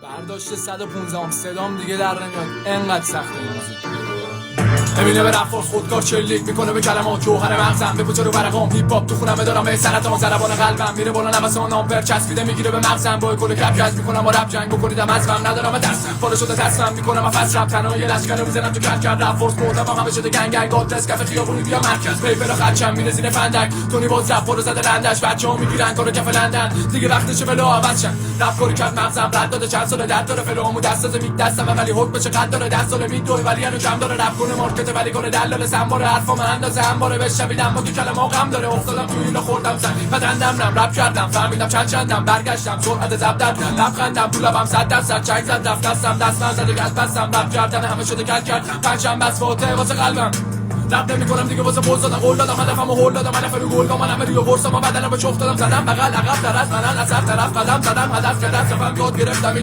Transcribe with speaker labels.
Speaker 1: برداشت 115 صدام دیگه در نمیاد، انقدر سخته این موزیک. امینه به رفاز خودکار شلیک میکنه به کلمات جوهر مغزم، به پوچه رو برقام هیپ هاپ تو خونم دارم به سرطان ضربان قلبم میره بالا نفسان آمپر چسبیده میگیره به مغزم، با کل کپ جذب میکنم با رپ جنگ بکنیدم ازم ندارم دستم پاره شده دستم میکنم افس رپ تنها یه لشکر رو میزنم تو کرد رپ فورس محتوا همه شده گنگ گادرس کف خیابونی بیا مرکز پیپر خدشم میره زیر فندک تونی باز رپ رو زده رندش بچه‌ها میگیرن کارو کف لندن دیگه وقتشه ولو عوض شن رپ کاری کرد مغزم رد داده چند سال درد داره فلوامو دست از میک دستم ولی حکم چقدر داره 10 سال میدوه ولی هنوز کم داره رپ کنه مارکت ولی کنه دلال سنباره حرفام اندازه انباره بشویدم با تو کلمه غم داره افتادم تو اینا خوردم زن بدندم رپ کردم فهمیدم چندم برگشتم سرعت زبدت لبخندم تو لبم 100% چنگ زد رفت دستم دست من زده گل بستم رپ کردن همه شده کل کرد پنجم بس فاته واسه قلبم رپ نمی‌کنم دیگه واسه پوز دادم قول دادم هدفمو هول دادم هدف رو گل من همه رو برسم بدنم به چخ دادم زدم بغل عقب در از منن از هر طرف قدم زدم هدف که دستم یاد گرفتم